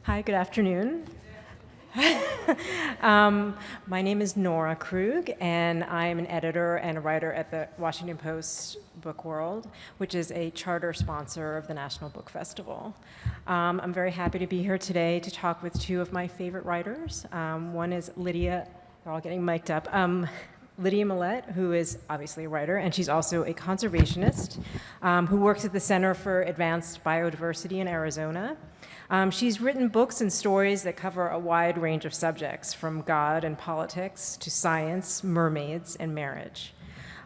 Hi, good afternoon. My name is Nora Krug, and I'm an editor and a writer at the Washington Post Book World, which is a charter sponsor of the National Book Festival. I'm very happy to be here today to talk with two of my favorite writers. One is Lydia, they're all getting mic'd up, Lydia Millet, who is obviously a writer, and she's also a conservationist who works at the Center for Advanced Biodiversity in Arizona. She's written books and stories that cover a wide range of subjects, from God and politics to science, mermaids, and marriage.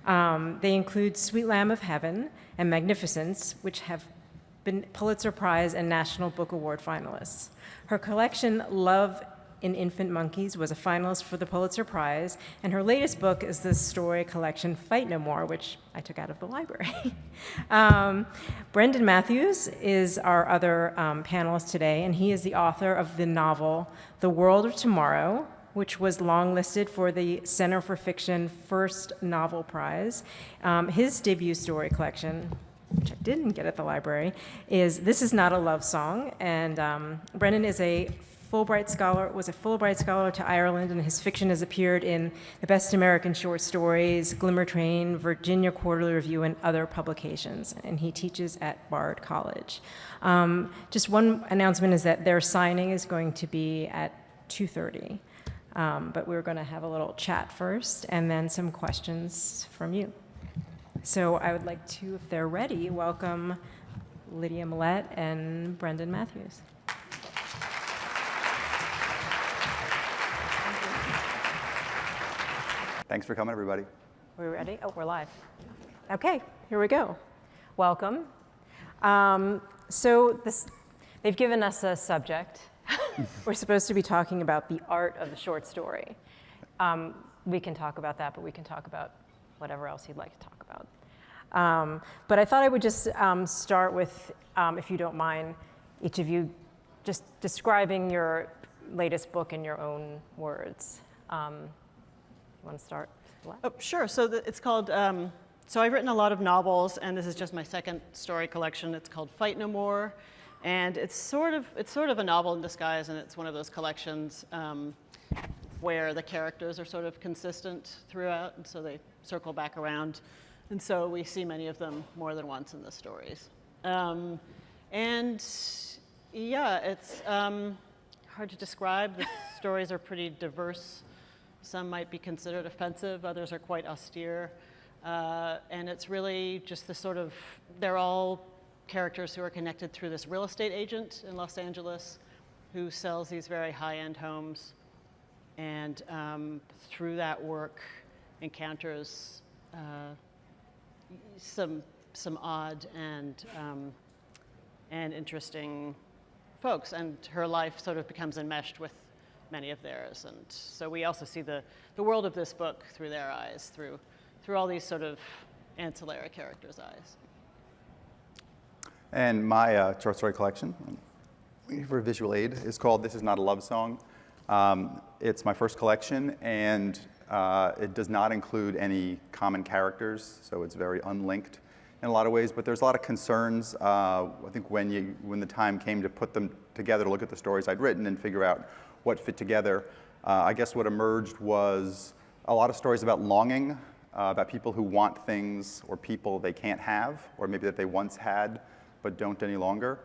They include Sweet Lamb of Heaven and Magnificence, which have been Pulitzer Prize and National Book Award finalists. Her collection, Love in Infant Monkeys, was a finalist for the Pulitzer Prize, and her latest book is the story collection Fight No More, which I took out of the library. Brendan Mathews is our other panelist today, and he is the author of the novel The World of Tomorrow, which was longlisted for the Center for Fiction First Novel Prize. His debut story collection, which I didn't get at the library, is This Is Not a Love Song, and Brendan is a Fulbright Scholar to Ireland, and his fiction has appeared in the Best American Short Stories, Glimmer Train, Virginia Quarterly Review, and other publications, and he teaches at Bard College. Just one announcement is that their signing is going to be at 2:30, but we're going to have a little chat first, and then some questions from you. So I would like to, if they're ready, welcome Lydia Millet and Brendan Mathews. Thanks for coming, everybody. Are we ready? Oh, we're live. Okay, here we go. Welcome. They've given us a subject. We're supposed to be talking about the art of the short story. We can talk about that, but we can talk about whatever else you'd like to talk about. But I thought I would just start with, if you don't mind, each of you just describing your latest book in your own words. You want to start? Oh, sure. So it's called, so I've written a lot of novels, and this is just my second story collection. It's called Fight No More, and it's sort of a novel in disguise, and it's one of those collections where the characters are sort of consistent throughout, and so they circle back around. And so we see many of them more than once in the stories. And yeah, it's hard to describe. The stories are pretty diverse. Some might be considered offensive, others are quite austere. And it's really just this sort of, they're all characters who are connected through this real estate agent in Los Angeles who sells these very high-end homes. And through that work encounters some odd and interesting folks. And her life sort of becomes enmeshed with many of theirs, and so we also see the world of this book through their eyes, through all these sort of ancillary characters' eyes. And my short story collection for visual aid is called This Is Not a Love Song. It's my first collection, and it does not include any common characters, so it's very unlinked in a lot of ways, but there's a lot of concerns. I think when the time came to put them together, to look at the stories I'd written and figure out what fit together, I guess what emerged was a lot of stories about longing, about people who want things or people they can't have, or maybe that they once had but don't any longer.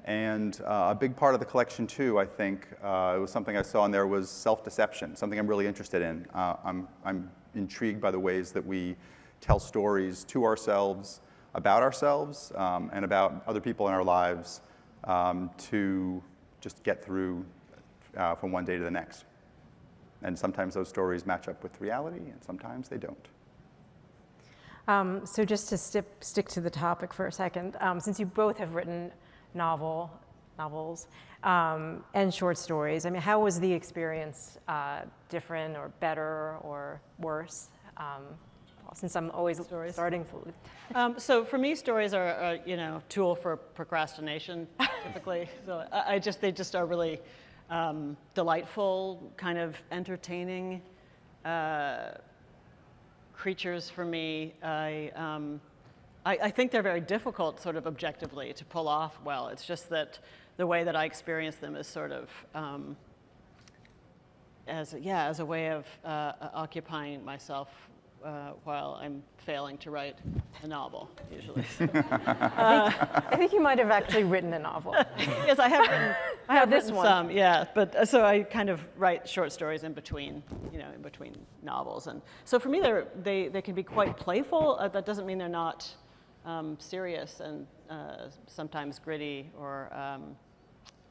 And a big part of the collection too, I think, it was something I saw in there, was self-deception, something I'm really interested in. I'm intrigued by the ways that we tell stories to ourselves, about ourselves, and about other people in our lives to just get through from one day to the next. And sometimes those stories match up with reality, and sometimes they don't. So just to stick to the topic for a second, since you both have written novels and short stories, I mean, how was the experience different or better or worse? Since I'm always starting with. So for me, stories are a tool for procrastination, typically. So they just are really delightful, kind of entertaining creatures for me. I think they're very difficult, sort of objectively, to pull off well. It's just that the way that I experience them is sort of as a way of occupying myself while I'm failing to write a novel, usually. I think you might have actually written a novel. Yes, I have this written one. some, yeah. But so I kind of write short stories in between novels, and so for me they can be quite playful. That doesn't mean they're not serious and sometimes gritty or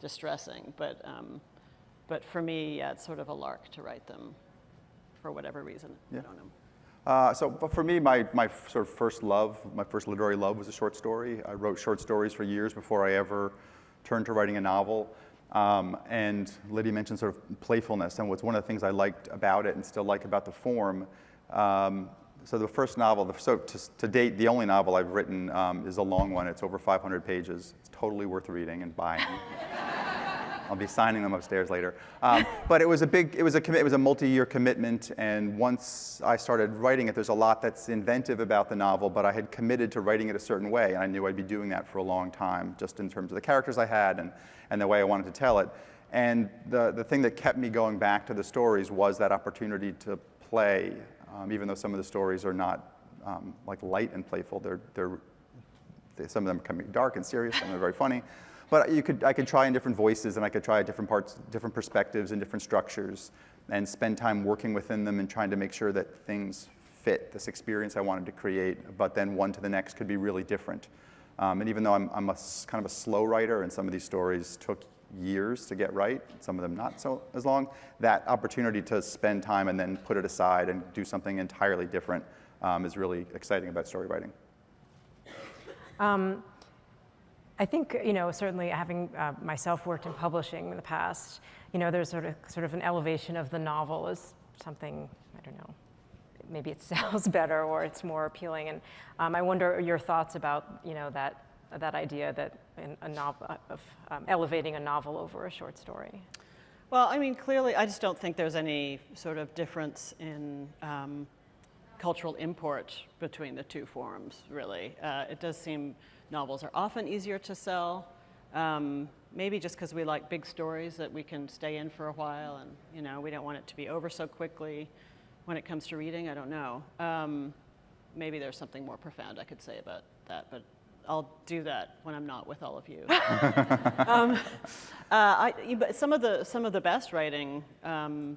distressing. But for me, yeah, it's sort of a lark to write them, for whatever reason. Yeah. I don't know. So for me, my sort of first love, my first literary love was a short story. I wrote short stories for years before I ever turned to writing a novel. And Lydia mentioned sort of playfulness, and what's one of the things I liked about it and still like about the form. So the first novel, to date, the only novel I've written is a long one. It's over 500 pages. It's totally worth reading and buying. I'll be signing them upstairs later. But it was a multi-year commitment, and once I started writing it, there's a lot that's inventive about the novel, but I had committed to writing it a certain way, and I knew I'd be doing that for a long time, just in terms of the characters I had and the way I wanted to tell it. And the thing that kept me going back to the stories was that opportunity to play, even though some of the stories are not like light and playful. Some of them can be dark and serious, some of them are very funny. But I could try in different voices, and I could try different parts, different perspectives and different structures, and spend time working within them and trying to make sure that things fit this experience I wanted to create, but then one to the next could be really different. And even though I'm kind of a slow writer, and some of these stories took years to get right, some of them not so as long, that opportunity to spend time and then put it aside and do something entirely different is really exciting about story writing. I think, certainly having myself worked in publishing in the past, there's sort of an elevation of the novel as something, I don't know, maybe it sells better or it's more appealing. And I wonder your thoughts about, that idea that a novel, of elevating a novel over a short story. Well, I mean, clearly, I just don't think there's any sort of difference in cultural import between the two forms, really. It does seem novels are often easier to sell, maybe just because we like big stories that we can stay in for a while, and we don't want it to be over so quickly. When it comes to reading, I don't know. Maybe there's something more profound I could say about that, but I'll do that when I'm not with all of you. But some of the best writing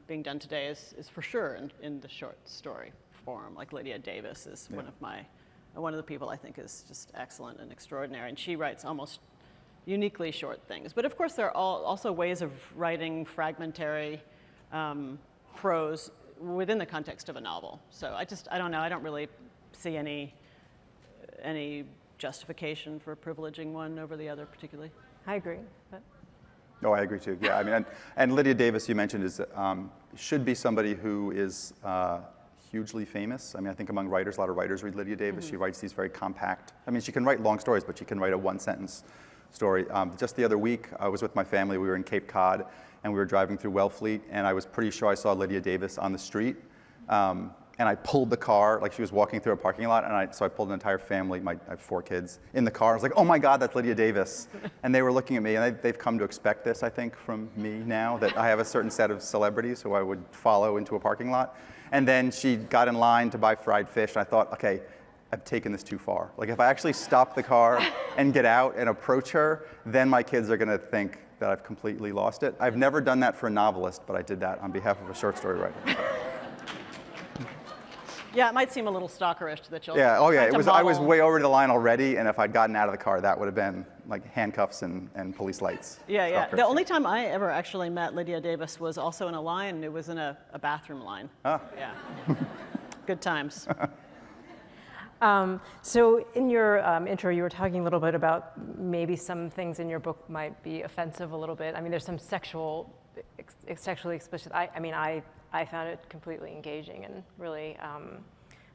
being done today is for sure in the short story form. Like Lydia Davis is one of the people I think is just excellent and extraordinary, and she writes almost uniquely short things. But of course, there are also ways of writing fragmentary prose within the context of a novel. So I don't know. I don't really see any justification for privileging one over the other particularly. I agree. Oh, I agree too. Yeah, I mean, and Lydia Davis, you mentioned, should be somebody who is hugely famous. I mean, I think among writers, a lot of writers read Lydia Davis. Mm-hmm. She writes these very compact. I mean, she can write long stories, but she can write a one-sentence story. Just the other week, I was with my family. We were in Cape Cod, and we were driving through Wellfleet, and I was pretty sure I saw Lydia Davis on the street. And I pulled the car, like she was walking through a parking lot, and so I pulled an entire family, I have 4 kids, in the car. I was like, oh my God, that's Lydia Davis. And they were looking at me, and they've come to expect this, I think, from me now, that I have a certain set of celebrities who I would follow into a parking lot. And then she got in line to buy fried fish, and I thought, okay, I've taken this too far. Like, if I actually stop the car and get out and approach her, then my kids are gonna think that I've completely lost it. I've never done that for a novelist, but I did that on behalf of a short story writer. Yeah, it might seem a little stalkerish that you'll. Yeah. Oh, yeah. I was way over the line already, and if I'd gotten out of the car, that would have been like handcuffs and police lights. Yeah, yeah. The only time I ever actually met Lydia Davis was also in a line. It was in a bathroom line. Ah. Yeah. Good times. So in your intro, you were talking a little bit about maybe some things in your book might be offensive a little bit. I mean, there's some sexually explicit. I found it completely engaging and really,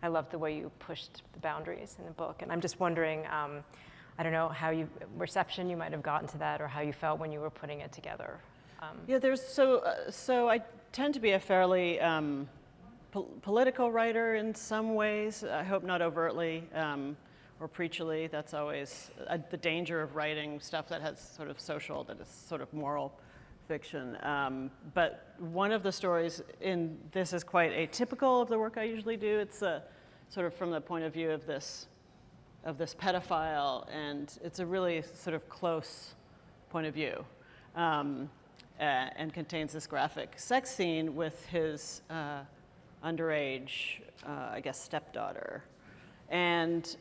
I loved the way you pushed the boundaries in the book. And I'm just wondering, I don't know how reception you might have gotten to that, or how you felt when you were putting it together. Yeah, so I tend to be a fairly political writer in some ways. I hope not overtly, or preachily. That's always the danger of writing stuff that has sort of social, that is sort of moral fiction. But one of the stories in this is quite atypical of the work I usually do. It's sort of from the point of view of this pedophile, and it's a really sort of close point of view, and contains this graphic sex scene with his underage, I guess, stepdaughter. And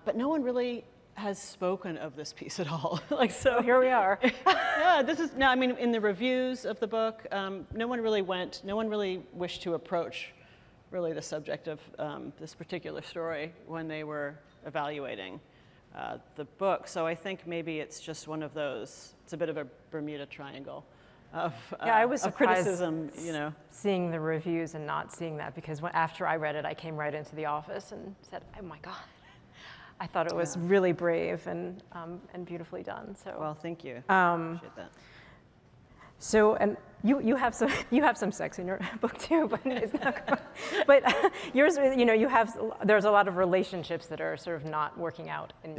but no one really has spoken of this piece at all. Like, so Here we are. yeah, this is, no, I mean, in the reviews of the book, no one really wished to approach really the subject of this particular story when they were evaluating the book. So I think maybe it's just one of those, it's a bit of a Bermuda Triangle of, Yeah, I was of surprised criticism, you know. seeing the reviews and not seeing that, because after I read it, I came right into the office and said, "Oh my God." I thought it was really brave and beautifully done. So Well, thank you. Appreciate that. So, and you have some sex in your book too, but it's not. But yours, you know, there's a lot of relationships that are sort of not working out in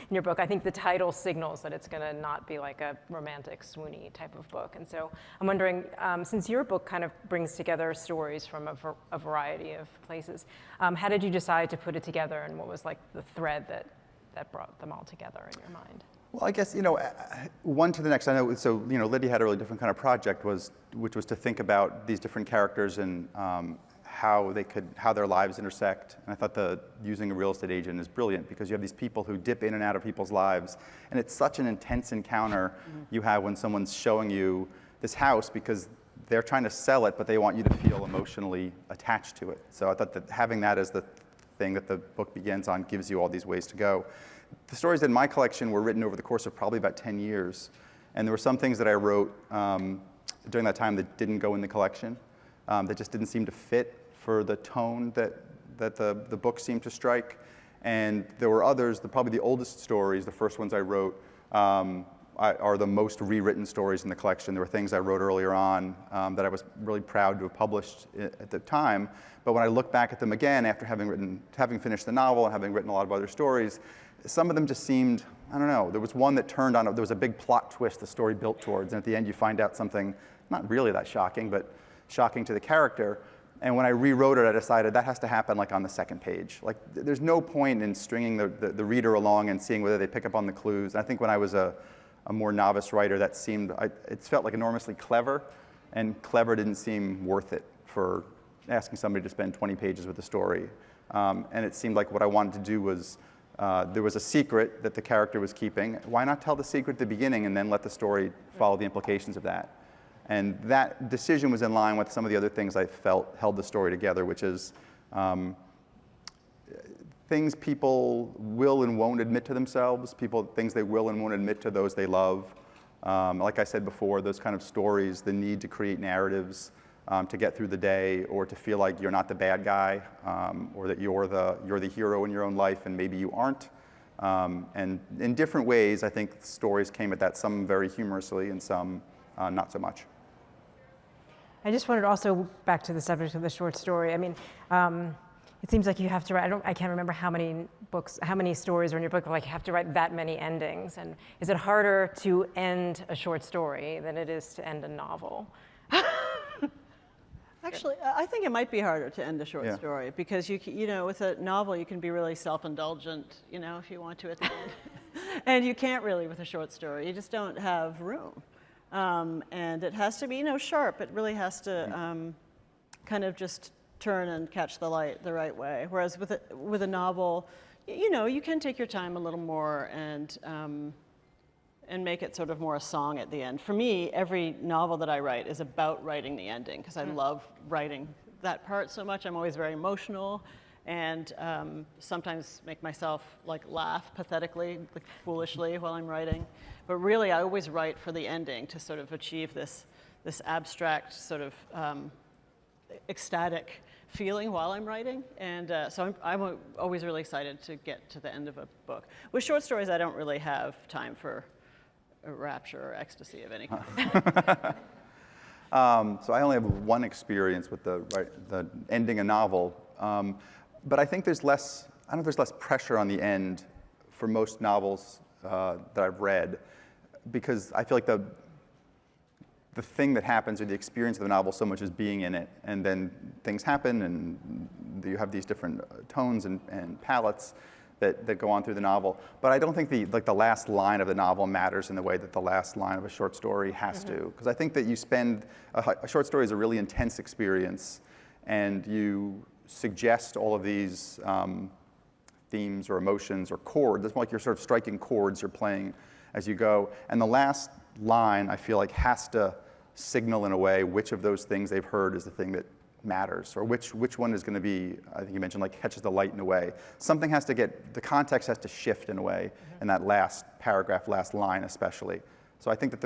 your book. I think the title signals that it's going to not be like a romantic Sewanee type of book. And so I'm wondering, since your book kind of brings together stories from a variety of places, how did you decide to put it together, and what was like the thread that brought them all together in your mind? Well, I guess, you know, one to the next. I know, so, you know, Lydia had a really different kind of project, which was to think about these different characters and how their lives intersect. And I thought using a real estate agent is brilliant, because you have these people who dip in and out of people's lives, and it's such an intense encounter you have when someone's showing you this house, because they're trying to sell it, but they want you to feel emotionally attached to it. So I thought that having that as the thing that the book begins on gives you all these ways to go. The stories in my collection were written over the course of probably about 10 years. And there were some things that I wrote during that time that didn't go in the collection, that just didn't seem to fit for the tone that the book seemed to strike. And there were others, probably the oldest stories, the first ones I wrote, are the most rewritten stories in the collection. There were things I wrote earlier on that I was really proud to have published at the time. But when I look back at them again, after having finished the novel and having written a lot of other stories, some of them just seemed, I don't know, there was one that turned on, there was a big plot twist the story built towards, and at the end you find out something not really that shocking, but shocking to the character. And when I rewrote it, I decided that has to happen like on the second page. Like, there's no point in stringing the reader along and seeing whether they pick up on the clues. And I think when I was a more novice writer, that it felt like enormously clever, and clever didn't seem worth it for asking somebody to spend 20 pages with a story. And it seemed like what I wanted to do was, there was a secret that the character was keeping. Why not tell the secret at the beginning and then let the story follow the implications of that? And that decision was in line with some of the other things I felt held the story together, which is things people will and won't admit to themselves, things they will and won't admit to those they love. Like I said before, those kind of stories, the need to create narratives to get through the day, or to feel like you're not the bad guy, or that you're the hero in your own life and maybe you aren't. And in different ways, I think stories came at that, some very humorously and some not so much. I just wanted to also, back to the subject of the short story. I mean, it seems like you have to write, I can't remember how many stories are in your book, like you have to write that many endings. And is it harder to end a short story than it is to end a novel? Actually, I think it might be harder to end a short story, because you know, with a novel you can be really self-indulgent, you know, if you want to at the end, and you can't really with a short story. You just don't have room, and it has to be, you know, sharp. It really has to kind of just turn and catch the light the right way. Whereas with a novel, you know, you can take your time a little more and make it sort of more a song at the end. For me, every novel that I write is about writing the ending, because I love writing that part so much. I'm always very emotional, and sometimes make myself like laugh pathetically, like foolishly while I'm writing. But really, I always write for the ending to sort of achieve this abstract sort of ecstatic feeling while I'm writing. And so I'm always really excited to get to the end of a book. With short stories, I don't really have time for a rapture or ecstasy of any kind. So I only have one experience with the ending a novel, but I think there's less. don't know if there's less pressure on the end for most novels that I've read, because I feel like the thing that happens, or the experience of the novel, so much is being in it, and then things happen, and you have these different tones and palettes that go on through the novel. But I don't think the last line of the novel matters in the way that the last line of a short story has to, because I think that you spend a short story is a really intense experience, and you suggest all of these themes or emotions or chords. It's more like you're sort of striking chords you're playing as you go. And the last line, I feel like, has to signal in a way which of those things they've heard is the thing that matters, or which one is going to be, I think you mentioned, like catches the light in a way. Something has to the context has to shift in a way, in that last paragraph, last line especially. So I think that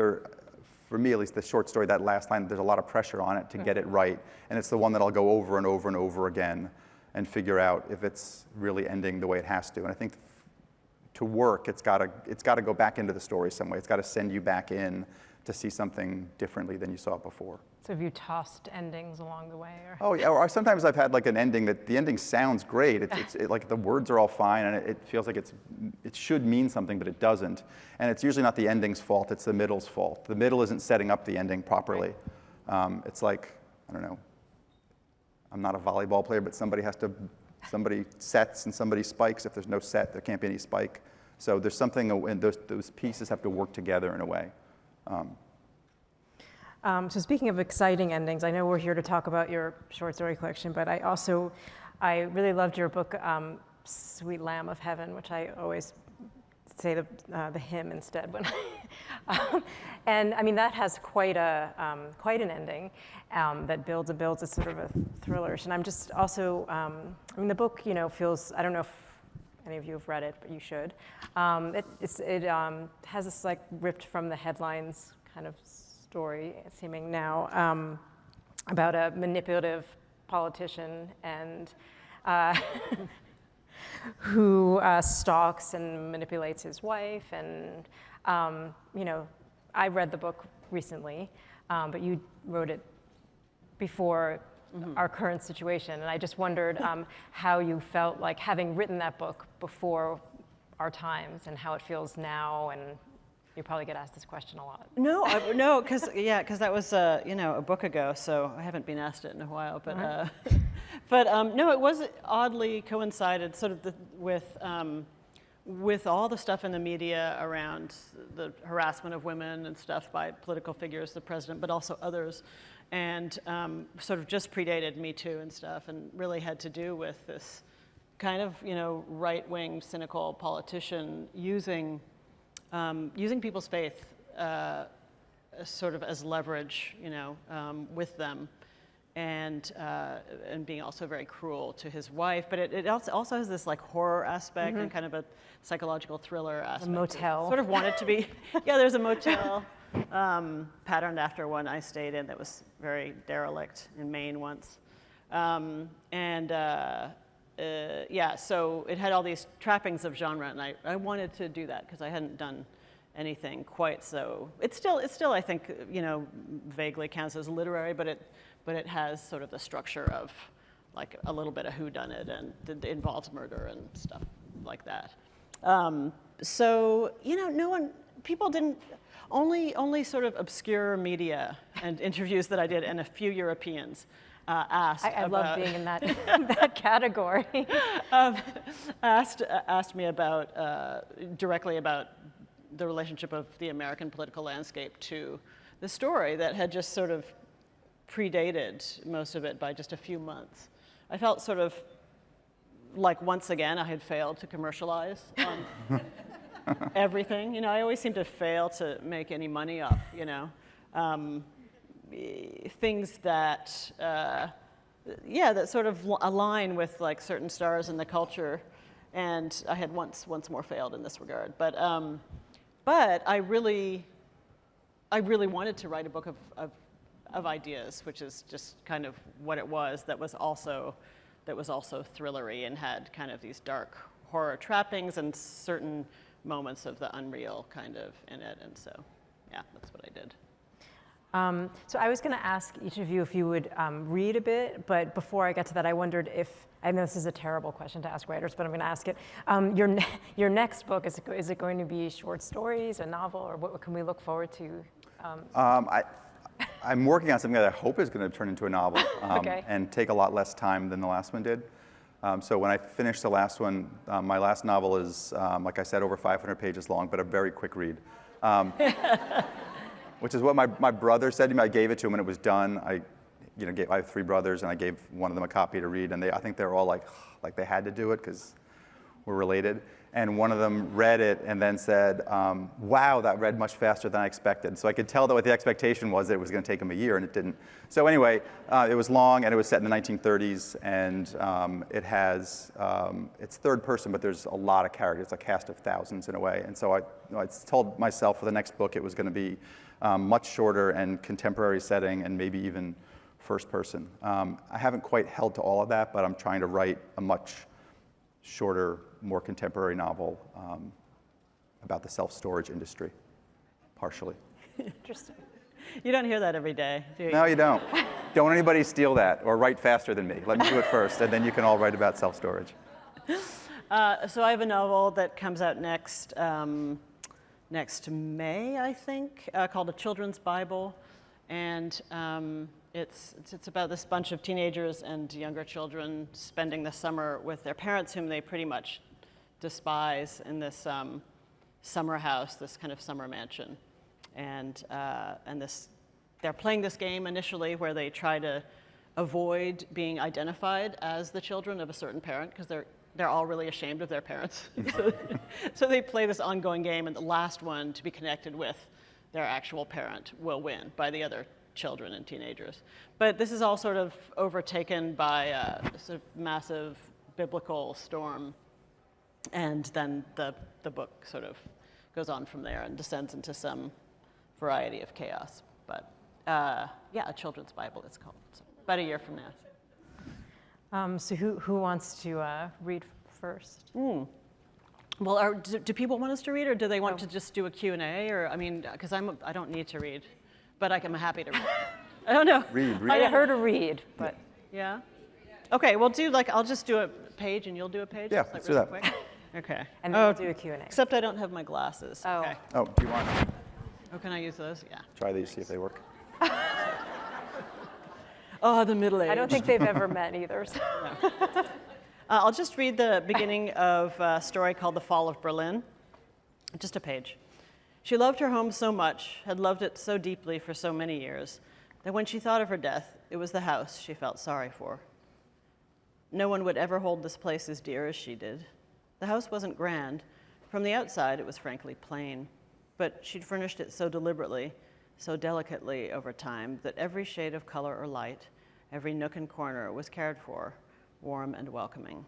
for me at least, the short story, that last line, there's a lot of pressure on it to get it right. And it's the one that I'll go over and over and over again and figure out if it's really ending the way it has to. And I think to work, it's got to go back into the story some way. It's got to send you back in to see something differently than you saw it before. So have you tossed endings along the way? Or? Oh yeah, or sometimes I've had like an ending that the ending sounds great. Like the words are all fine, and it feels like it should mean something, but it doesn't. And it's usually not the ending's fault, it's the middle's fault. The middle isn't setting up the ending properly. It's like, I don't know, I'm not a volleyball player, but somebody sets and somebody spikes. If there's no set, there can't be any spike. So there's something, and those pieces have to work together in a way. So speaking of exciting endings, I know we're here to talk about your short story collection, but I really loved your book, Sweet Lamb of Heaven, which I always say the hymn instead when and I mean that has quite an ending that builds a sort of a thriller. And I'm just also, I mean the book, feels, I don't know if any of you have read it, but you should. It has this like ripped from the headlines kind of story, seeming now, about a manipulative politician and who stalks and manipulates his wife. And I read the book recently, but you wrote it before our current situation, and I just wondered how you felt like having written that book before our times and how it feels now. And you probably get asked this question a lot. No, because that was a book ago, so I haven't been asked it in a while. But no, it was oddly coincided sort of with all the stuff in the media around the harassment of women and stuff by political figures, the president, but also others, and sort of just predated Me Too and stuff, and really had to do with this kind of right-wing, cynical politician using people's faith sort of as leverage, with them, and being also very cruel to his wife. But it also has this like horror aspect and kind of a psychological thriller aspect. A motel. It sort of wanted to be, there's a motel patterned after one I stayed in that was very derelict in Maine once. So it had all these trappings of genre, and I wanted to do that because I hadn't done anything quite so. It still I think vaguely counts as literary, but it has sort of the structure of like a little bit of whodunit, and it involves murder and stuff like that. People didn't. Only sort of obscure media and interviews that I did, and a few Europeans. Asked I love being in that category. Asked me directly about the relationship of the American political landscape to the story that had just sort of predated most of it by just a few months. I felt sort of like once again I had failed to commercialize on everything. I always seem to fail to make any money off, things that that sort of align with like certain stars in the culture, and I had once more failed in this regard. But I really wanted to write a book of ideas, which is just kind of what it was. That was also thrillery and had kind of these dark horror trappings and certain moments of the unreal kind of in it. And so, that's what I did. So I was going to ask each of you if you would read a bit, but before I get to that, I wondered if I know this is a terrible question to ask writers, but I'm going to ask it. Your next book, is it going to be short stories, a novel, or what can we look forward to? I'm working on something that I hope is going to turn into a novel Okay. and take a lot less time than the last one did. So when I finish the last one, my last novel is, like I said, over 500 pages long, but a very quick read. Which is what my brother said to me. I gave it to him when it was done. I have 3 brothers, and I gave one of them a copy to read, and I think they're all like they had to do it because we're related. And one of them read it and then said, wow, that read much faster than I expected. So I could tell that what the expectation was that it was going to take him a year, and it didn't. So anyway, it was long, and it was set in the 1930s, and it has, it's third person, but there's a lot of characters. It's a cast of thousands in a way. And so I told myself for the next book it was going to be much shorter and contemporary setting, and maybe even first person. I haven't quite held to all of that, but I'm trying to write a much shorter, more contemporary novel about the self-storage industry, partially. Interesting. You don't hear that every day, do you? No, you don't. Don't anybody steal that or write faster than me. Let me do it first, and then you can all write about self-storage. So I have a novel that comes out next May, I think, called A Children's Bible. And it's about this bunch of teenagers and younger children spending the summer with their parents, whom they pretty much despise, in this summer house, this kind of summer mansion. And they're playing this game initially where they try to avoid being identified as the children of a certain parent, because they're all really ashamed of their parents. So they play this ongoing game, and the last one to be connected with their actual parent will win by the other children and teenagers. But this is all sort of overtaken by a sort of massive biblical storm, and then the book sort of goes on from there and descends into some variety of chaos. But A Children's Bible it's called. So about a year from now. So who wants to read first? Well, do people want us to read, or do they want to just do a Q&A? Or, I mean, because I don't need to read, but I'm happy to read. I don't know. Read. I heard a read, but... Yeah? Okay, well, I'll just do a page and you'll do a page? Yeah, Just, let's really do that. quick? Okay. And then we'll do a Q&A. Except I don't have my glasses. Oh. Okay. Oh, do you want to Oh, can I use those? Yeah. try these, see if they work? Oh, the middle age. I don't think they've ever met either. So. I'll just read the beginning of a story called The Fall of Berlin. Just a page. She loved her home so much, had loved it so deeply for so many years, that when she thought of her death, it was the house she felt sorry for. No one would ever hold this place as dear as she did. The house wasn't grand. From the outside, it was frankly plain. But she'd furnished it so deliberately, so delicately over time, that every shade of color or light, every nook and corner was cared for, warm and welcoming.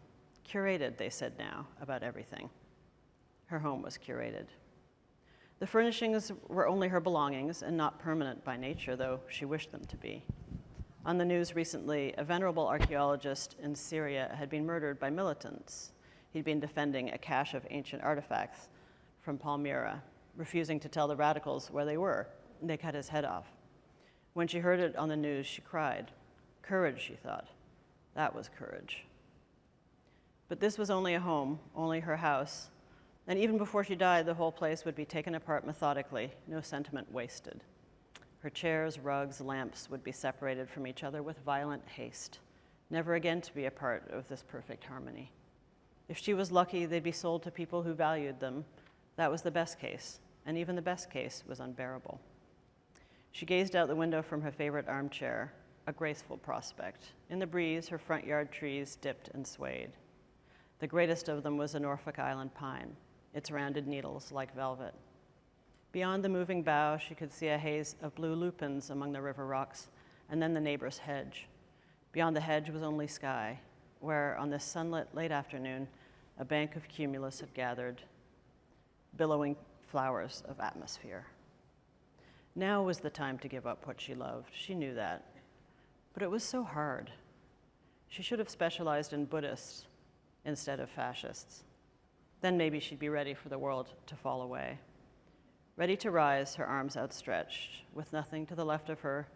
Curated, they said now, about everything. Her home was curated. The furnishings were only her belongings and not permanent by nature, though she wished them to be. On the news recently, a venerable archaeologist in Syria had been murdered by militants. He'd been defending a cache of ancient artifacts from Palmyra, refusing to tell the radicals where they were. They cut his head off. When she heard it on the news, she cried. Courage, she thought. That was courage. But this was only a home, only her house. And even before she died, the whole place would be taken apart methodically, no sentiment wasted. Her chairs, rugs, lamps would be separated from each other with violent haste, never again to be a part of this perfect harmony. If she was lucky, they'd be sold to people who valued them. That was the best case, and even the best case was unbearable. She gazed out the window from her favorite armchair, a graceful prospect. In the breeze, her front yard trees dipped and swayed. The greatest of them was a Norfolk Island pine, its rounded needles like velvet. Beyond the moving bough, she could see a haze of blue lupins among the river rocks, and then the neighbor's hedge. Beyond the hedge was only sky, where on this sunlit late afternoon, a bank of cumulus had gathered, billowing flowers of atmosphere. Now was the time to give up what she loved. She knew that. But it was so hard. She should have specialized in Buddhists instead of fascists. Then maybe she'd be ready for the world to fall away. Ready to rise, her arms outstretched, with nothing to the left of her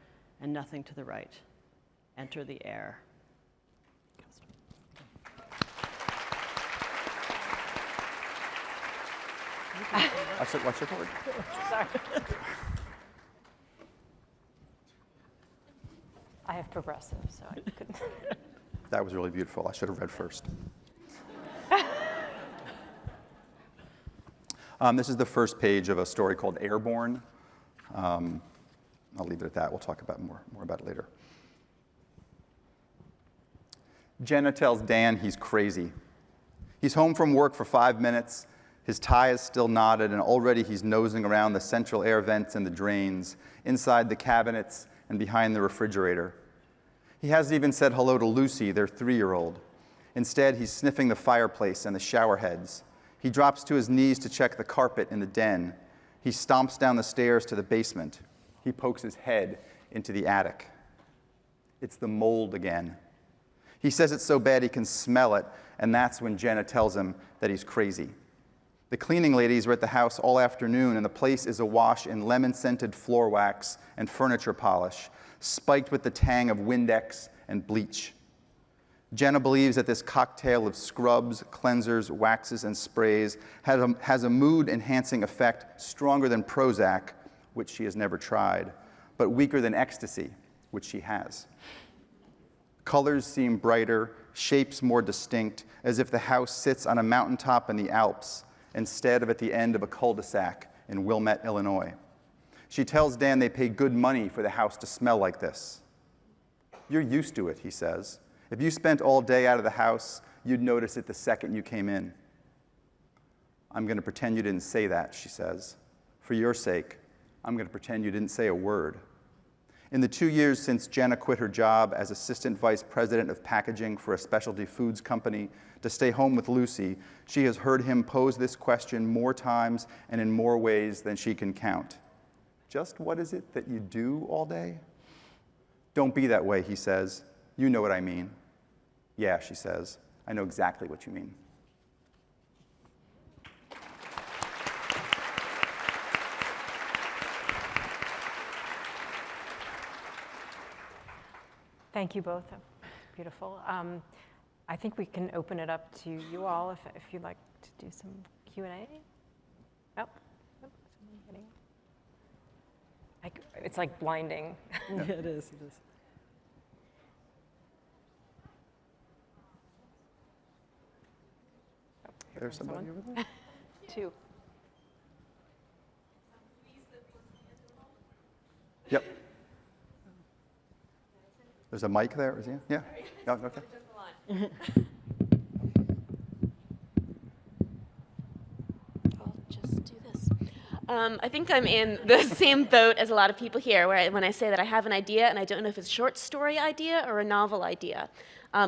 and nothing to the right. Enter the air. Watch your board. Sorry. I have progressive, so I couldn't. That was really beautiful. I should have read first. This is the first page of a story called Airborne. I'll leave it at that. We'll talk about more about it later. Jenna tells Dan he's crazy. He's home from work for 5 minutes. His tie is still knotted, and already he's nosing around the central air vents and the drains, inside the cabinets and behind the refrigerator. He hasn't even said hello to Lucy, their 3-year-old. Instead, he's sniffing the fireplace and the shower heads. He drops to his knees to check the carpet in the den. He stomps down the stairs to the basement. He pokes his head into the attic. It's the mold again. He says it's so bad he can smell it, and that's when Jenna tells him that he's crazy. The cleaning ladies were at the house all afternoon, and the place is awash in lemon-scented floor wax and furniture polish, spiked with the tang of Windex and bleach. Jenna believes that this cocktail of scrubs, cleansers, waxes, and sprays has a mood-enhancing effect stronger than Prozac, which she has never tried, but weaker than ecstasy, which she has. Colors seem brighter, shapes more distinct, as if the house sits on a mountaintop in the Alps instead of at the end of a cul-de-sac in Wilmette, Illinois. She tells Dan they pay good money for the house to smell like this. You're used to it, he says. If you spent all day out of the house, you'd notice it the second you came in. I'm going to pretend you didn't say that, she says. For your sake, I'm going to pretend you didn't say a word. In the 2 years since Jenna quit her job as assistant vice president of packaging for a specialty foods company to stay home with Lucy, she has heard him pose this question more times and in more ways than she can count. Just what is it that you do all day? Don't be that way, he says. You know what I mean. Yeah, she says. I know exactly what you mean. Thank you both. Beautiful. I think we can open it up to you all if you'd like to do some Q&A. Oh. It's like blinding. Yeah, it is. There's somebody over there? 2. Yep. There's a mic there, is he? Yeah? Yeah, okay. I'll just do this. I think I'm in the same boat as a lot of people here, when I say that I have an idea and I don't know if it's a short story idea or a novel idea.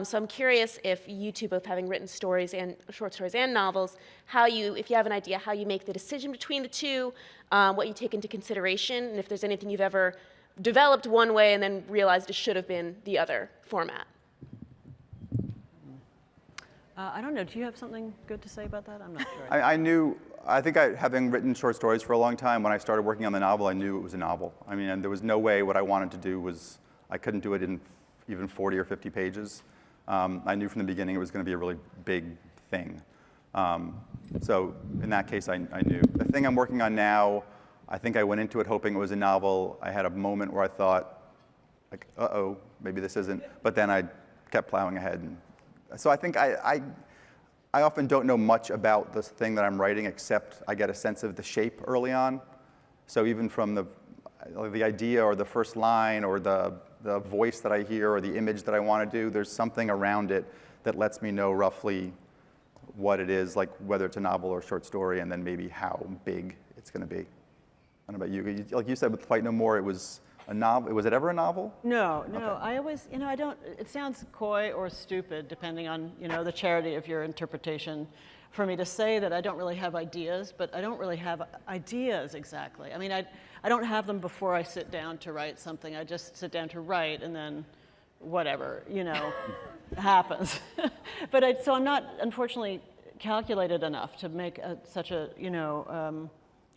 So I'm curious if you two, both having written stories and short stories and novels, if you have an idea, how you make the decision between the two, what you take into consideration, and if there's anything you've ever developed one way and then realized it should have been the other format. I don't know. Do you have something good to say about that? I'm not sure. I think having written short stories for a long time, when I started working on the novel, I knew it was a novel. I mean, and there was no way what I wanted to do I couldn't do it in even 40 or 50 pages. I knew from the beginning it was going to be a really big thing. So in that case, I knew. The thing I'm working on now, I think I went into it hoping it was a novel. I had a moment where I thought, like, uh-oh, maybe this isn't. But then I kept plowing ahead. And so I think I often don't know much about this thing that I'm writing, except I get a sense of the shape early on. So even from the idea or the first line or the voice that I hear or the image that I want to do, there's something around it that lets me know roughly what it is, like whether it's a novel or a short story, and then maybe how big it's going to be. I don't know about you. Like you said with Fight No More, it was a novel. Was it ever a novel? No. Okay. I always, I don't, it sounds coy or stupid depending on, the charity of your interpretation for me to say that I don't really have ideas, but I don't really have ideas exactly. I mean, I don't have them before I sit down to write something. I just sit down to write and then whatever, happens. So I'm not, unfortunately, calculated enough to make such a,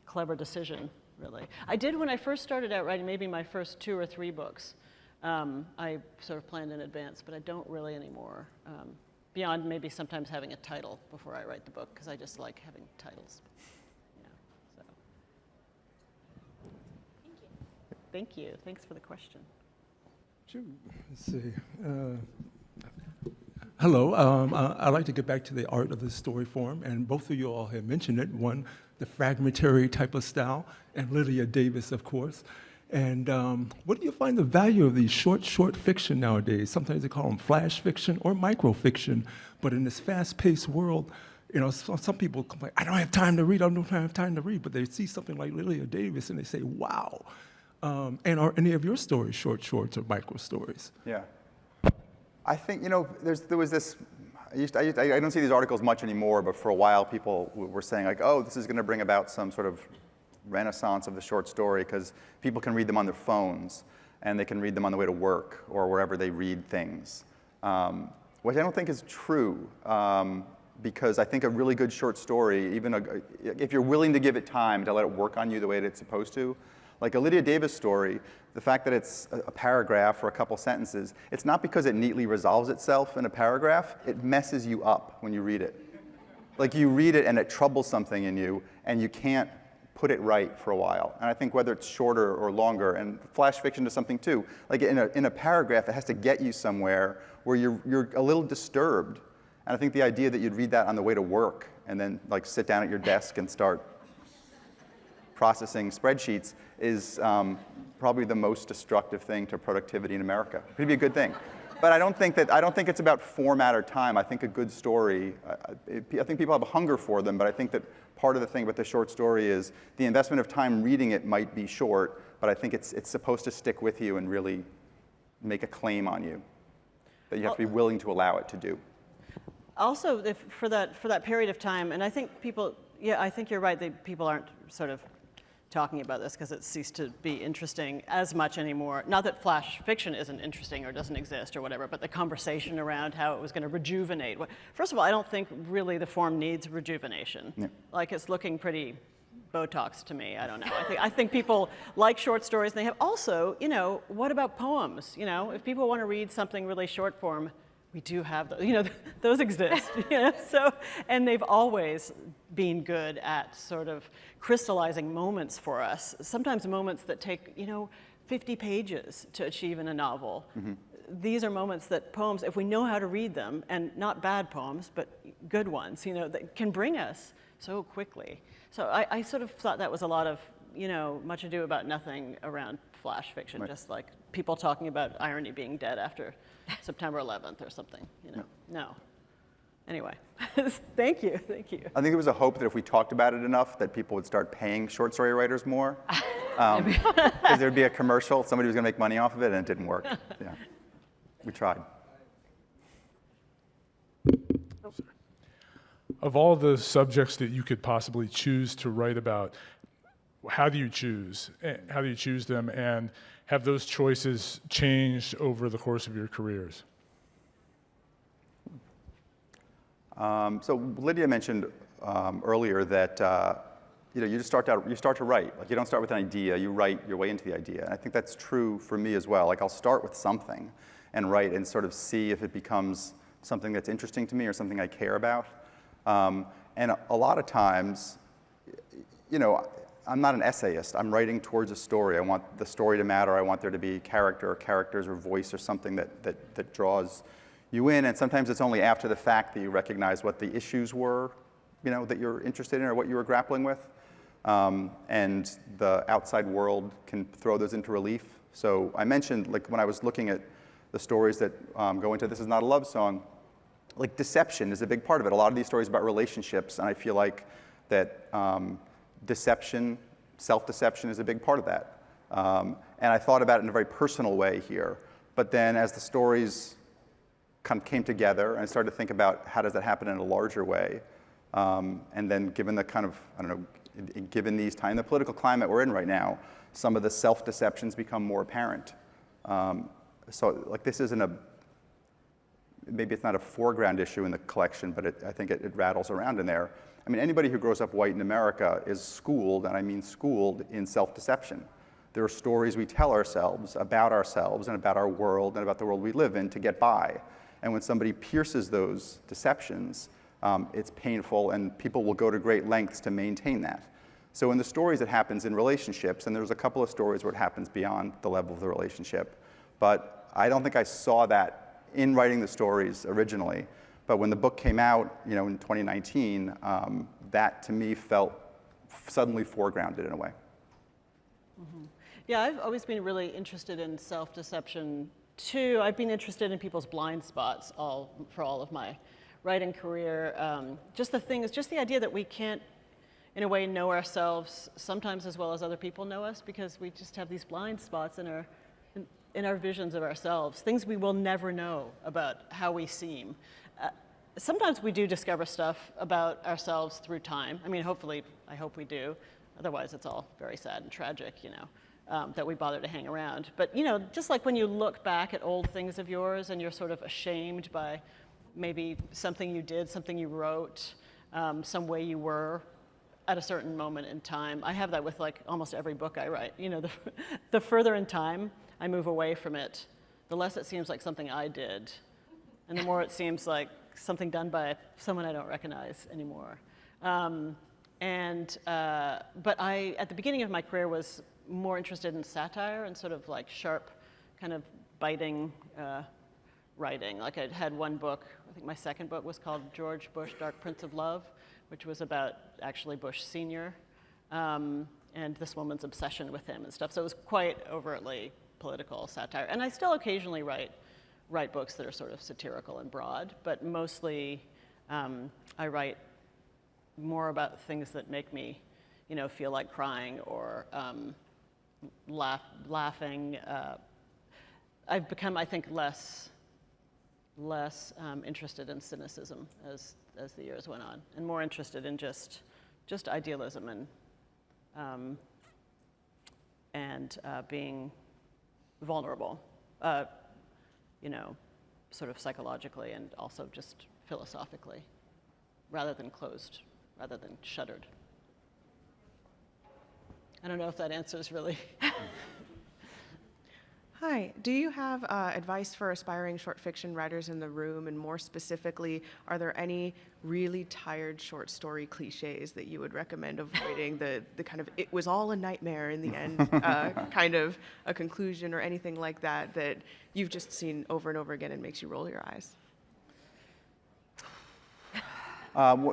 clever decision. Really. I did when I first started out writing, maybe my first 2 or 3 books. I sort of planned in advance, but I don't really anymore. Beyond maybe sometimes having a title before I write the book, because I just like having titles. Yeah. Thank you. Thanks for the question. Sure. Let's see. Hello. I'd like to get back to the art of the story form, and both of you all have mentioned it. One, the fragmentary type of style, and Lydia Davis, of course. And what do you find the value of these short fiction nowadays? Sometimes they call them flash fiction or microfiction, but in this fast-paced world, you know, some people complain, I don't have time to read, but they see something like Lydia Davis and they say, wow. And are any of your stories shorts or micro stories? Yeah. I think, you know, there was this, I don't see these articles much anymore, but for a while people were saying like, oh, this is going to bring about some sort of renaissance of the short story because people can read them on their phones and they can read them on the way to work or wherever they read things, which I don't think is true. Because I think a really good short story, even if you're willing to give it time to let it work on you the way that it's supposed to, like a Lydia Davis story, the fact that it's a paragraph or a couple sentences, it's not because it neatly resolves itself in a paragraph, it messes you up when you read it. Like you read it and it troubles something in you and you can't put it right for a while. And I think whether it's shorter or longer, and flash fiction does something too, like in a paragraph, it has to get you somewhere where you're a little disturbed. And I think the idea that you'd read that on the way to work and then like sit down at your desk and start processing spreadsheets is probably the most destructive thing to productivity in America. It could be a good thing. But I don't think it's about format or time. I think a good story, I think people have a hunger for them, but I think that part of the thing about the short story is the investment of time reading it might be short, but I think it's supposed to stick with you and really make a claim on you that you have to be willing to allow it to do. Also, for that period of time, and I think people, yeah, I think you're right that people aren't sort of talking about this because it ceased to be interesting as much anymore. Not that flash fiction isn't interesting or doesn't exist or whatever, but the conversation around how it was going to rejuvenate. First of all, I don't think really the form needs rejuvenation. Yeah. Like it's looking pretty Botox to me. I don't know. I think people like short stories. And they have also, you know, what about poems? You know, if people want to read something really short form, we do have those, you know, those exist, you know, so, and they've always been good at sort of crystallizing moments for us, sometimes moments that take, you know, 50 pages to achieve in a novel. Mm-hmm. These are moments that poems, if we know how to read them, and not bad poems, but good ones, you know, that can bring us so quickly. So I sort of thought that was a lot of, you know, much ado about nothing around flash fiction, right. Just like people talking about irony being dead after September 11th or something, you know. No. Anyway, thank you. I think there was a hope that if we talked about it enough that people would start paying short story writers more. Because there'd be a commercial, somebody was going to make money off of it, and it didn't work. Yeah. We tried. Of all the subjects that you could possibly choose to write about, how do you choose? How do you choose them, and have those choices changed over the course of your careers? So Lydia mentioned earlier that you know, you start to write. Like you don't start with an idea, you write your way into the idea. And I think that's true for me as well. Like I'll start with something and write and sort of see if it becomes something that's interesting to me or something I care about. And a lot of times, you know, I'm not an essayist. I'm writing towards a story. I want the story to matter. I want there to be character or characters or voice or something that draws you in. And sometimes it's only after the fact that you recognize what the issues were, you know, that you're interested in or what you were grappling with. And the outside world can throw those into relief. So I mentioned, like, when I was looking at the stories that go into This Is Not a Love Song, like deception is a big part of it. A lot of these stories about relationships, and I feel like that deception, self-deception is a big part of that. And I thought about it in a very personal way here. But then as the stories kind of came together, and I started to think about how does that happen in a larger way. And then given the kind of, I don't know, given these times, the political climate we're in right now, some of the self-deceptions become more apparent. So like this isn't maybe it's not a foreground issue in the collection, but I think it rattles around in there. I mean, anybody who grows up white in America is schooled, and I mean schooled, in self-deception. There are stories we tell ourselves and about our world and about the world we live in to get by. And when somebody pierces those deceptions, it's painful, and people will go to great lengths to maintain that. So in the stories, it happens in relationships, and there's a couple of stories where it happens beyond the level of the relationship. But I don't think I saw that in writing the stories originally. But when the book came out, in 2019, that to me felt suddenly foregrounded in a way. Mm-hmm. Yeah, I've always been really interested in self-deception too. I've been interested in people's blind spots for all of my writing career. Just the idea that we can't, in a way, know ourselves sometimes as well as other people know us, because we just have these blind spots in our visions of ourselves, things we will never know about how we seem. Sometimes we do discover stuff about ourselves through time. I mean, I hope we do. Otherwise, it's all very sad and tragic, that we bother to hang around. But, just like when you look back at old things of yours and you're sort of ashamed by maybe something you did, something you wrote, some way you were at a certain moment in time. I have that with like almost every book I write. The further in time I move away from it, the less it seems like something I did, and the more it seems like something done by someone I don't recognize anymore. But I, at the beginning of my career, was more interested in satire and sort of like sharp, kind of biting writing. Like I'd had one book, I think my second book was called George Bush, Dark Prince of Love, which was about actually Bush Sr. And this woman's obsession with him and stuff. So it was quite overtly political satire. And I still occasionally write books that are sort of satirical and broad, but mostly I write more about things that make me, feel like crying or laughing. I've become, I think, less interested in cynicism as the years went on, and more interested in just idealism and being vulnerable, sort of psychologically and also just philosophically, rather than closed, rather than shuttered. I don't know if that answers really. Hi, do you have advice for aspiring short fiction writers in the room? And more specifically, are there any really tired short story cliches that you would recommend avoiding? The kind of, it was all a nightmare in the end, kind of a conclusion or anything like that that you've just seen over and over again and makes you roll your eyes?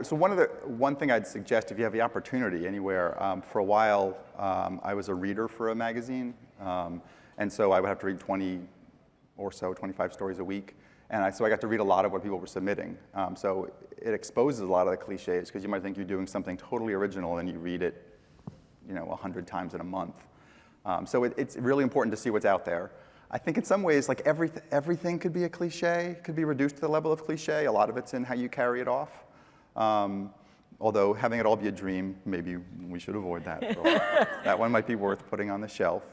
So one thing I'd suggest, if you have the opportunity anywhere, for a while I was a reader for a magazine. And so I would have to read 25 stories a week. And so I got to read a lot of what people were submitting. So it exposes a lot of the cliches, because you might think you're doing something totally original and you read it 100 times in a month. So it's really important to see what's out there. I think in some ways, like everything could be a cliche, could be reduced to the level of cliche. A lot of it's in how you carry it off. Although having it all be a dream, maybe we should avoid that. That one might be worth putting on the shelf.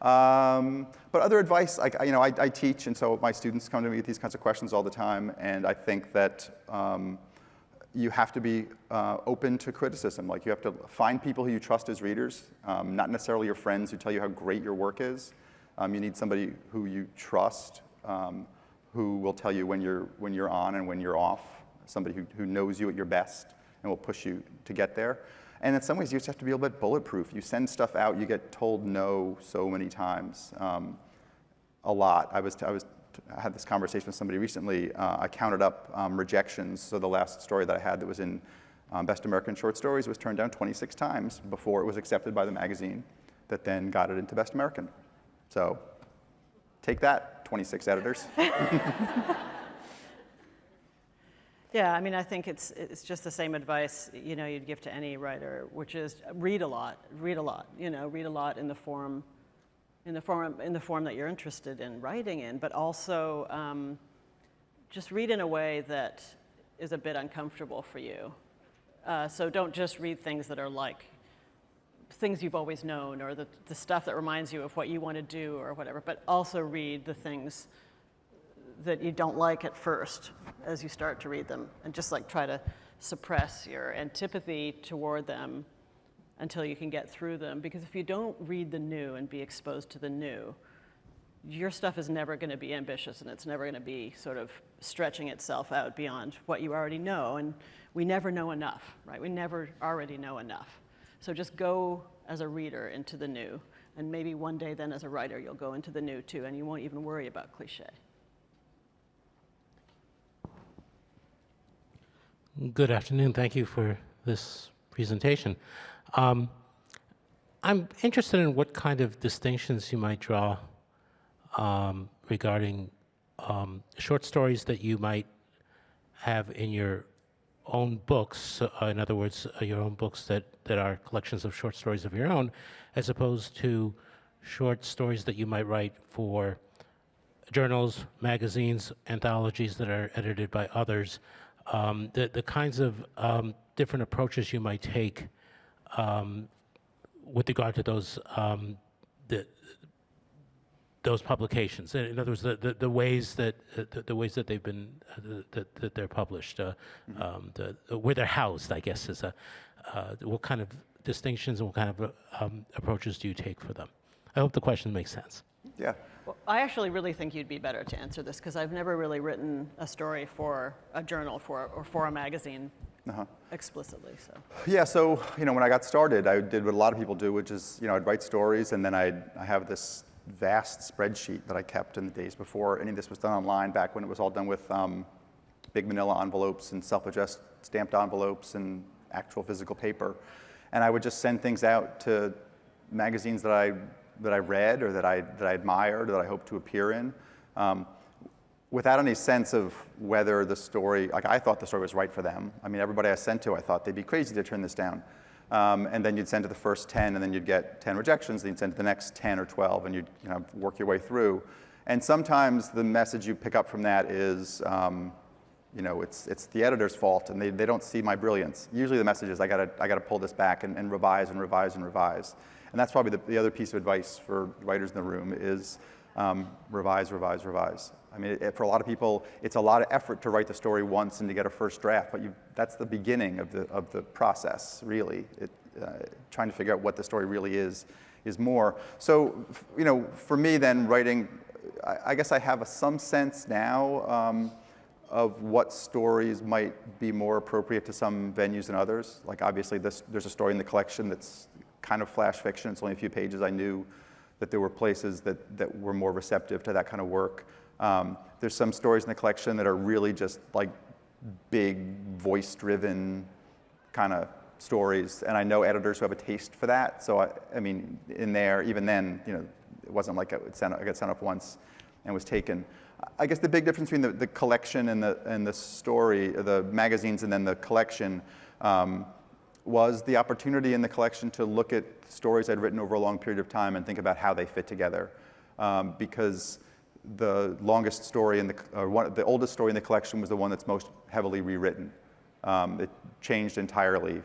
But other advice, I teach, and so my students come to me with these kinds of questions all the time, and I think that you have to be open to criticism. Like, you have to find people who you trust as readers, not necessarily your friends who tell you how great your work is. You need somebody who you trust, who will tell you when you're on and when you're off, somebody who knows you at your best and will push you to get there. And in some ways, you just have to be a little bit bulletproof. You send stuff out, you get told no so many times, a lot. I had this conversation with somebody recently. I counted up rejections. So the last story that I had that was in Best American Short Stories was turned down 26 times before it was accepted by the magazine that then got it into Best American. So take that, 26 editors. Yeah, I mean, I think it's just the same advice, you'd give to any writer, which is read a lot, read a lot in the form that you're interested in writing in, but also just read in a way that is a bit uncomfortable for you. So don't just read things that are like things you've always known, or the stuff that reminds you of what you want to do or whatever, but also read the things that you don't like at first as you start to read them, and just like try to suppress your antipathy toward them until you can get through them. Because if you don't read the new and be exposed to the new, your stuff is never going to be ambitious, and it's never going to be sort of stretching itself out beyond what you already know. And we never know enough, right? We never already know enough. So just go as a reader into the new, and maybe one day then as a writer you'll go into the new too, and you won't even worry about cliche. Good afternoon. Thank you for this presentation. I'm interested in what kind of distinctions you might draw regarding short stories that you might have in your own books, in other words, your own books that are collections of short stories of your own, as opposed to short stories that you might write for journals, magazines, anthologies that are edited by others. The kinds of different approaches you might take with regard to those publications. In other words, the ways that they've been that they're published, where they're housed, I guess, is what kind of distinctions and what kind of approaches do you take for them? I hope the question makes sense. Yeah. Well, I actually really think you'd be better to answer this because I've never really written a story for a journal or for a magazine explicitly. So. Yeah, so when I got started, I did what a lot of people do, which is I'd write stories, and then I have this vast spreadsheet that I kept in the days before any of this was done online, back when it was all done with big manila envelopes and self-addressed stamped envelopes and actual physical paper. And I would just send things out to magazines that I read or that I admired or that I hoped to appear in, without any sense of whether the story, I thought the story was right for them. I mean, everybody I sent to, I thought they'd be crazy to turn this down. And then you'd send to the first 10, and then you'd get 10 rejections, then you'd send to the next 10 or 12, and you'd work your way through. And sometimes the message you pick up from that is, it's the editor's fault, and they don't see my brilliance. Usually the message is, I gotta pull this back and revise and revise and revise. And that's probably the other piece of advice for writers in the room is revise, revise, revise. I mean, for a lot of people, it's a lot of effort to write the story once and to get a first draft, but that's the beginning of the process, really. Trying to figure out what the story really is more. So, for me then, writing, I guess I have some sense now of what stories might be more appropriate to some venues than others. Like, obviously, there's a story in the collection that's kind of flash fiction. It's only a few pages. I knew that there were places that were more receptive to that kind of work. There's some stories in the collection that are really just like big, voice-driven kind of stories, and I know editors who have a taste for that. So I mean, in there, even then, it wasn't like I got sent up once and was taken. I guess the big difference between the collection and the story, the magazines and then the collection, was the opportunity in the collection to look at stories I'd written over a long period of time and think about how they fit together. Because the longest story the oldest story in the collection was the one that's most heavily rewritten. It changed entirely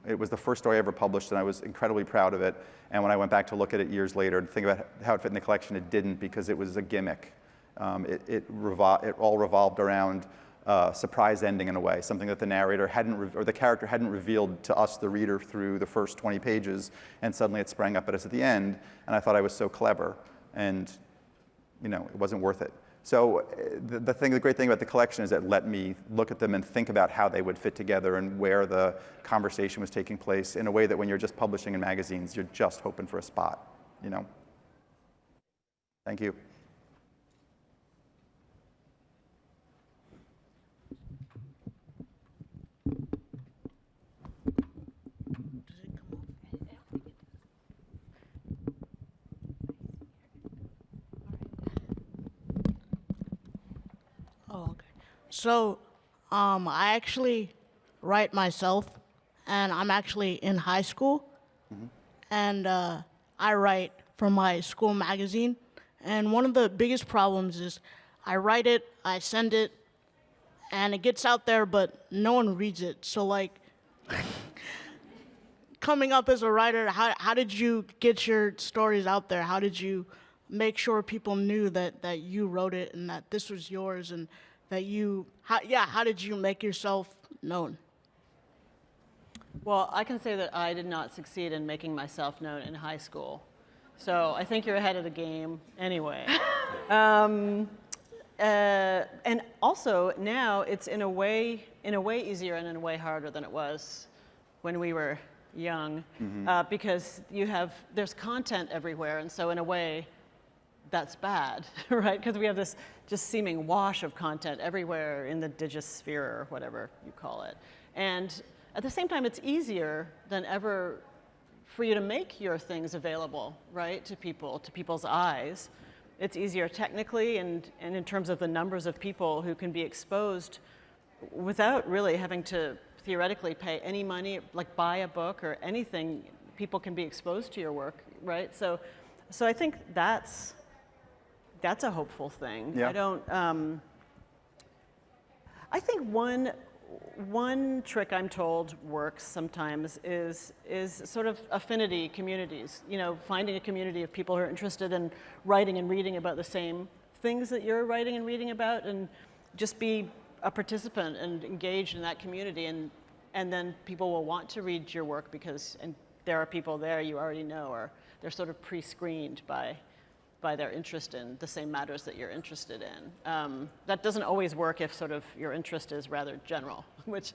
it was the first story I ever published, and I was incredibly proud of it. And when I went back to look at it years later to think about how it fit in the collection, it didn't, because it was a gimmick. It all revolved around surprise ending in a way, something that the narrator or the character hadn't revealed to us, the reader, through the first 20 pages, and suddenly it sprang up at us at the end, and I thought I was so clever, and it wasn't worth it. So the great thing about the collection is it let me look at them and think about how they would fit together and where the conversation was taking place in a way that when you're just publishing in magazines, you're just hoping for a spot, Thank you. Oh, okay. So, I actually write myself, and I'm actually in high school, and I write for my school magazine. And one of the biggest problems is I write it, I send it, and it gets out there, but no one reads it. So, like, coming up as a writer, how did you get your stories out there? How did you make sure people knew that you wrote it and that this was yours, and that how did you make yourself known? Well, I can say that I did not succeed in making myself known in high school. So I think you're ahead of the game anyway. And also now it's in a way easier and in a way harder than it was when we were young, because there's content everywhere, and so in a way, that's bad, right? Because we have this just seeming wash of content everywhere in the digisphere or whatever you call it. And at the same time, it's easier than ever for you to make your things available, right, to people's eyes. It's easier technically and in terms of the numbers of people who can be exposed without really having to theoretically pay any money, like buy a book or anything. People can be exposed to your work, right? So I think that's a hopeful thing. Yeah. I think one trick I'm told works sometimes is sort of affinity communities. You know, finding a community of people who are interested in writing and reading about the same things that you're writing and reading about, and just be a participant and engaged in that community, and then people will want to read your work because there are people there you already know, or they're sort of pre-screened by their interest in the same matters that you're interested in. That doesn't always work if sort of your interest is rather general, which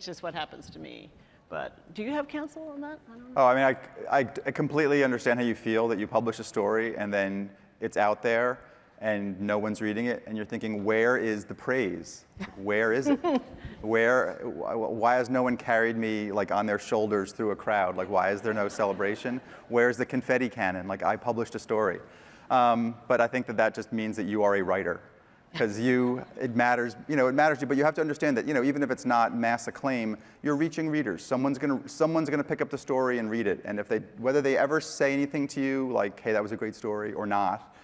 is what happens to me. But do you have counsel on that? I don't know. Oh, I mean, I completely understand how you feel that you publish a story and then it's out there and no one's reading it, and you're thinking, where is the praise? Where is it? Why has no one carried me like on their shoulders through a crowd? Like, why is there no celebration? Where's the confetti cannon? Like, I published a story. But I think that just means that you are a writer, because it matters to you, but you have to understand that, even if it's not mass acclaim, you're reaching readers. Someone's gonna pick up the story and read it, and whether they ever say anything to you, like, hey, that was a great story, or not,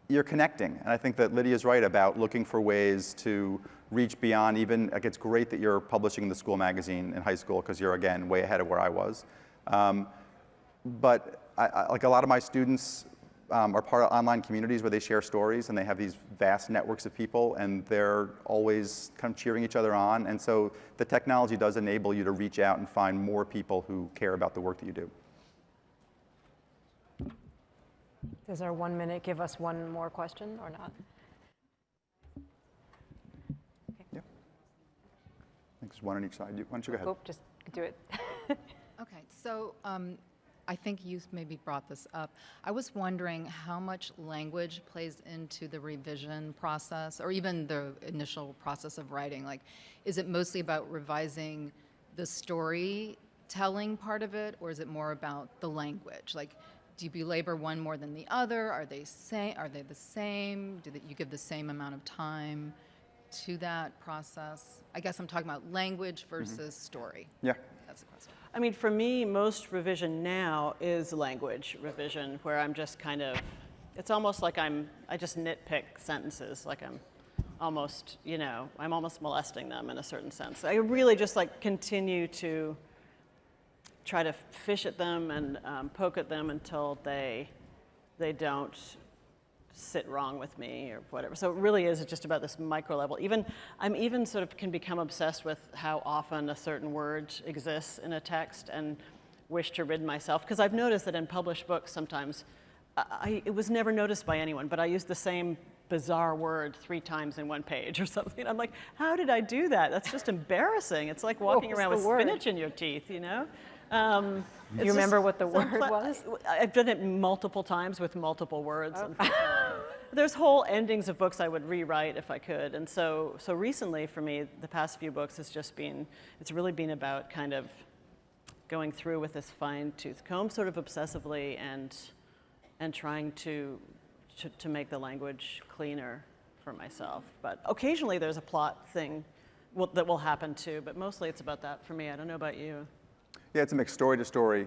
you're connecting. And I think that Lydia's right about looking for ways to reach beyond even, like, it's great that you're publishing in the school magazine in high school, because you're, again, way ahead of where I was. But like a lot of my students are part of online communities where they share stories, and they have these vast networks of people, and they're always kind of cheering each other on. And so the technology does enable you to reach out and find more people who care about the work that you do. Does our 1 minute give us one more question or not? Yeah. I think there's one on each side. Why don't you go ahead? Oh, just do it. Okay, so I think you maybe brought this up. I was wondering how much language plays into the revision process, or even the initial process of writing. Like, is it mostly about revising the storytelling part of it, or is it more about the language? Like, do you belabor one more than the other? Are they the same? Do you give the same amount of time to that process? I guess I'm talking about language versus story. Yeah. That's the question. I mean, for me, most revision now is language revision, where I'm just kind of, it's almost like I just nitpick sentences, like I'm almost molesting them in a certain sense. I really just like continue to try to fish at them and poke at them until they don't sit wrong with me or whatever. So it really is just about this micro level. I'm even sort of can become obsessed with how often a certain word exists in a text and wish to rid myself. Because I've noticed that in published books sometimes, it was never noticed by anyone, but I use the same bizarre word 3 times in one page or something. I'm like, how did I do that? That's just embarrassing. It's like walking around with spinach in your teeth, you know? You remember what the word was? I've done it multiple times with multiple words. There's whole endings of books I would rewrite if I could. And so recently for me, the past few books it's really been about kind of going through with this fine-tooth comb sort of obsessively and trying to make the language cleaner for myself. But occasionally there's a plot thing that will happen too, but mostly it's about that for me. I don't know about you. Yeah, it's a mix, story to story.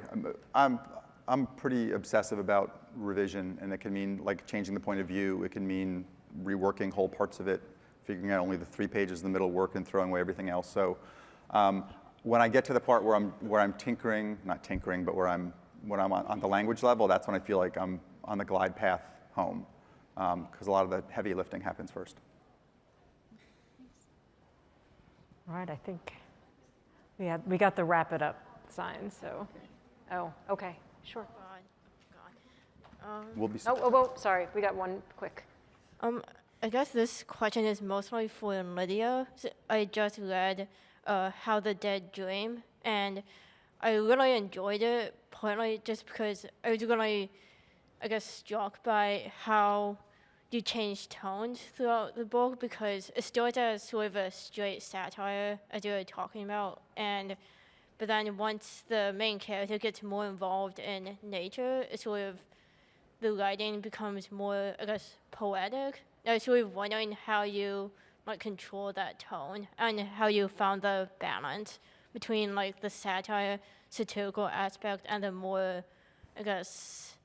I'm pretty obsessive about revision, and it can mean like changing the point of view. It can mean reworking whole parts of it, figuring out only the 3 pages in the middle work and throwing away everything else. So when I get to the part where I'm tinkering, not tinkering, but when I'm on the language level, that's when I feel like I'm on the glide path home, because a lot of the heavy lifting happens first. All right, I think we got the wrap it up sign, so. Oh, okay, sure. We'll be. Oh, sorry, we got one quick. I guess this question is mostly for Lydia. So I just read How the Dead Dream, and I really enjoyed it, partly just because I was really, I guess, struck by how you change tones throughout the book, because it starts as sort of a straight satire, as you were talking about, but then once the main character gets more involved in nature, it's sort of, the writing becomes more, I guess, poetic. I was sort of wondering how you like control that tone and how you found the balance between like the satirical aspect and the more, I guess,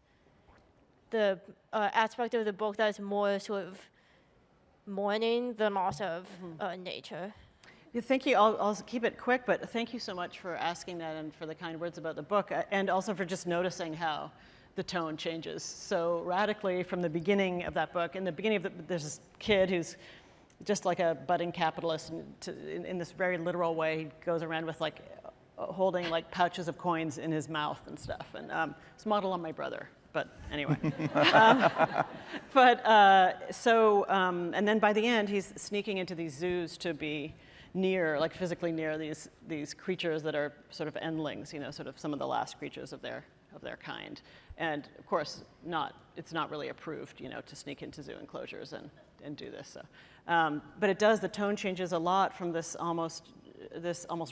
the aspect of the book that's more sort of mourning the loss of nature. Yeah, thank you. I'll keep it quick, but thank you so much for asking that and for the kind words about the book, and also for just noticing how the tone changes so radically from the beginning of that book. In the beginning of there's this kid who's just like a budding capitalist, and in this very literal way, he goes around with like holding like pouches of coins in his mouth and stuff, and it's modeled on my brother. But anyway, and then by the end, he's sneaking into these zoos to be near, like physically near these creatures that are sort of endlings, sort of some of the last creatures of their kind. And of course, it's not really approved, to sneak into zoo enclosures and do this. So, but it does. The tone changes a lot from this almost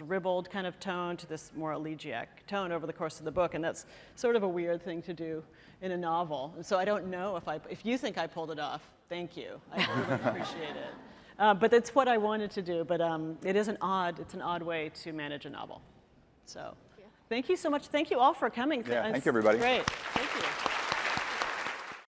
ribald kind of tone to this more elegiac tone over the course of the book, and that's sort of a weird thing to do in a novel. And so I don't know if you think I pulled it off, thank you. I really appreciate it. But it's what I wanted to do. But it's an odd way to manage a novel. So thank you so much. Thank you all for coming. Yeah, thank you, everybody. Great. Thank you.